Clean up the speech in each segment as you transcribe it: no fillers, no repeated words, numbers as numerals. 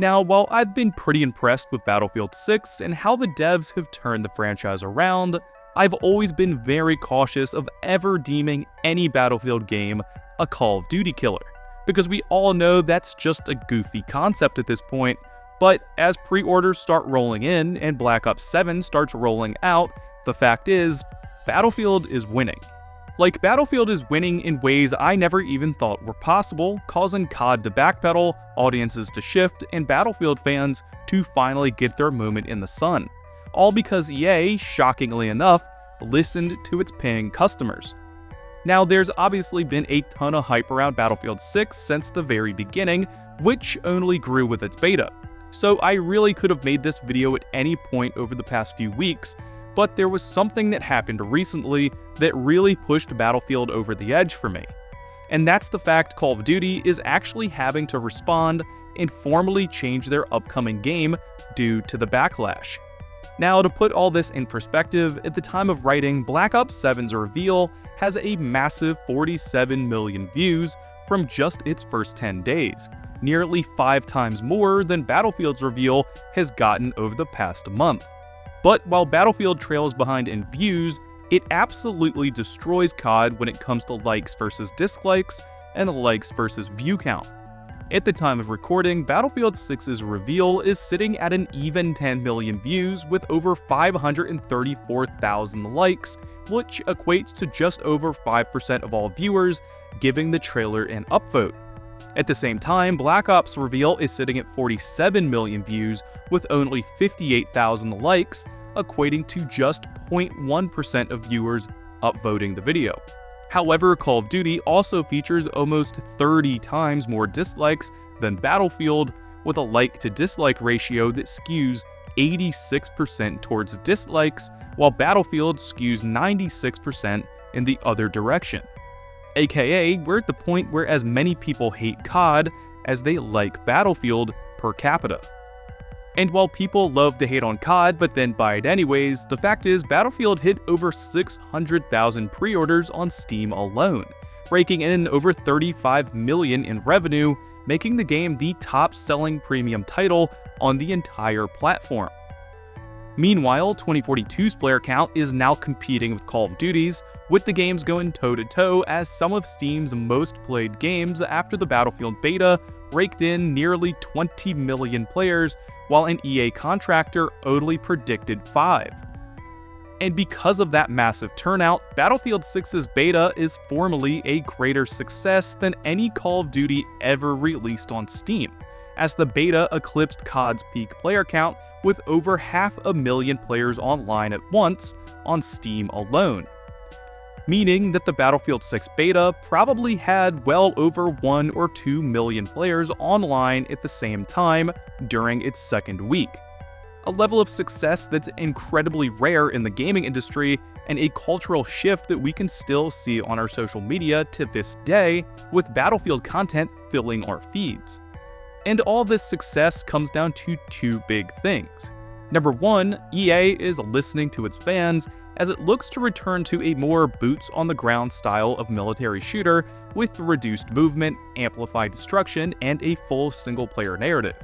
Now, while I've been pretty impressed with Battlefield 6 and how the devs have turned the franchise around, I've always been very cautious of ever deeming any Battlefield game a Call of Duty killer, because we all know that's just a goofy concept at this point. But as pre-orders start rolling in and Black Ops 7 starts rolling out, the fact is, Battlefield is winning. Like, Battlefield is winning in ways I never even thought were possible, causing COD to backpedal, audiences to shift, and Battlefield fans to finally get their moment in the sun. All because EA, shockingly enough, listened to its paying customers. Now, there's obviously been a ton of hype around Battlefield 6 since the very beginning, which only grew with its beta. So I really could have made this video at any point over the past few weeks, but there was something that happened recently that really pushed Battlefield over the edge for me. And that's the fact Call of Duty is actually having to respond and formally change their upcoming game due to the backlash. Now, to put all this in perspective, at the time of writing, Black Ops 7's reveal has a massive 47 million views from just its first 10 days, nearly 5 times more than Battlefield's reveal has gotten over the past month. But while Battlefield trails behind in views, it absolutely destroys COD when it comes to likes versus dislikes and likes versus view count. At the time of recording, Battlefield 6's reveal is sitting at an even 10 million views with over 534,000 likes, which equates to just over 5% of all viewers giving the trailer an upvote. At the same time, Black Ops' reveal is sitting at 47 million views with only 58,000 likes, equating to just 0.1% of viewers upvoting the video. However, Call of Duty also features almost 30 times more dislikes than Battlefield, with a like-to-dislike ratio that skews 86% towards dislikes, while Battlefield skews 96% in the other direction. AKA, we're at the point where as many people hate COD as they like Battlefield per capita. And while people love to hate on COD but then buy it anyways, the fact is Battlefield hit over 600,000 pre-orders on Steam alone, raking in over 35 million in revenue, making the game the top-selling premium title on the entire platform. Meanwhile, 2042's player count is now competing with Call of Duty's, with the games going toe-to-toe as some of Steam's most played games after the Battlefield beta raked in nearly 20 million players, while an EA contractor only predicted 5. And because of that massive turnout, Battlefield 6's beta is formally a greater success than any Call of Duty ever released on Steam, as the beta eclipsed COD's peak player count with over 500,000 players online at once on Steam alone. Meaning that the Battlefield 6 beta probably had well over 1 or 2 million players online at the same time during its second week. A level of success that's incredibly rare in the gaming industry and a cultural shift that we can still see on our social media to this day, with Battlefield content filling our feeds. And all this success comes down to 2 big things. Number 1, EA is listening to its fans as it looks to return to a more boots-on-the-ground style of military shooter with reduced movement, amplified destruction, and a full single-player narrative.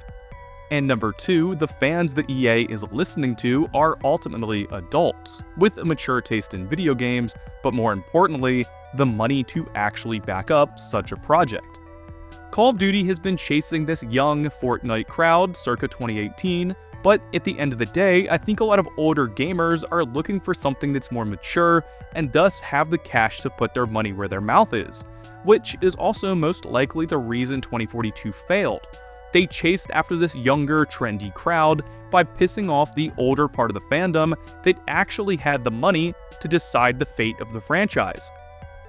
And number 2, the fans that EA is listening to are ultimately adults, with a mature taste in video games, but more importantly, the money to actually back up such a project. Call of Duty has been chasing this young Fortnite crowd circa 2018, but at the end of the day, I think a lot of older gamers are looking for something that's more mature and thus have the cash to put their money where their mouth is, which is also most likely the reason 2042 failed. They chased after this younger, trendy crowd by pissing off the older part of the fandom that actually had the money to decide the fate of the franchise.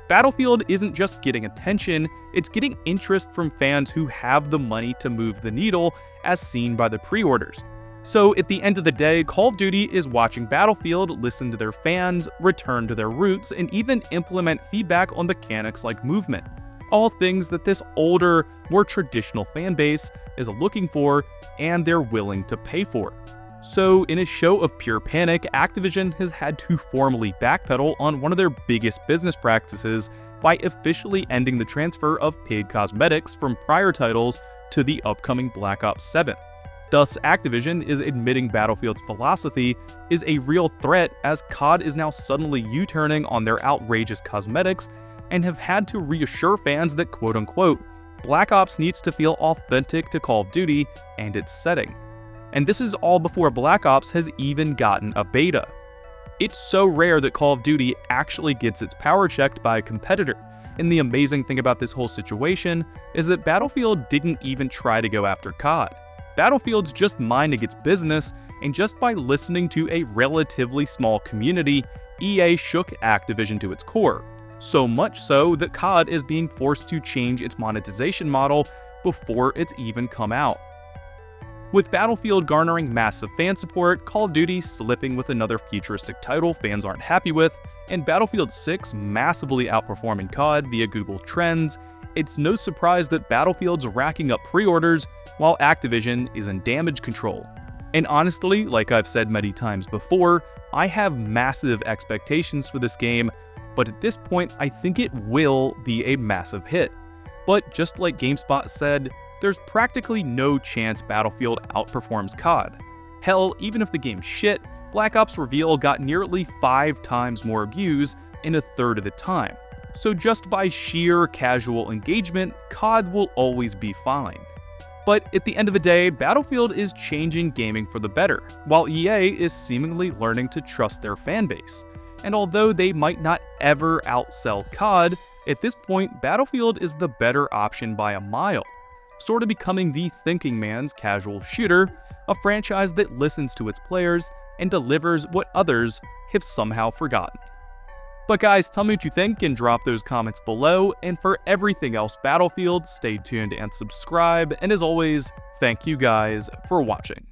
Battlefield isn't just getting attention, it's getting interest from fans who have the money to move the needle, as seen by the pre-orders. So at the end of the day, Call of Duty is watching Battlefield listen to their fans, return to their roots, and even implement feedback on mechanics like movement. All things that this older, more traditional fan base is looking for and they're willing to pay for. So in a show of pure panic, Activision has had to formally backpedal on one of their biggest business practices by officially ending the transfer of paid cosmetics from prior titles to the upcoming Black Ops 7. Thus, Activision is admitting Battlefield's philosophy is a real threat, as COD is now suddenly U-turning on their outrageous cosmetics and have had to reassure fans that quote-unquote, Black Ops needs to feel authentic to Call of Duty and its setting. And this is all before Black Ops has even gotten a beta. It's so rare that Call of Duty actually gets its power checked by a competitor, and the amazing thing about this whole situation is that Battlefield didn't even try to go after COD. Battlefield's just minding its business, and just by listening to a relatively small community, EA shook Activision to its core. So much so that COD is being forced to change its monetization model before it's even come out. With Battlefield garnering massive fan support, Call of Duty slipping with another futuristic title fans aren't happy with, and Battlefield 6 massively outperforming COD via Google Trends, it's no surprise that Battlefield's racking up pre-orders while Activision is in damage control. And honestly, like I've said many times before, I have massive expectations for this game, but at this point I think it will be a massive hit. But just like GameSpot said, there's practically no chance Battlefield outperforms COD. Hell, even if the game's shit, Black Ops Reveal got nearly 5 times more views in a third of the time. So just by sheer casual engagement, COD will always be fine. But at the end of the day, Battlefield is changing gaming for the better, while EA is seemingly learning to trust their fanbase. And although they might not ever outsell COD, at this point, Battlefield is the better option by a mile, sort of becoming the thinking man's casual shooter, a franchise that listens to its players and delivers what others have somehow forgotten. But guys, tell me what you think and drop those comments below, and for everything else Battlefield, stay tuned and subscribe, and as always, thank you guys for watching.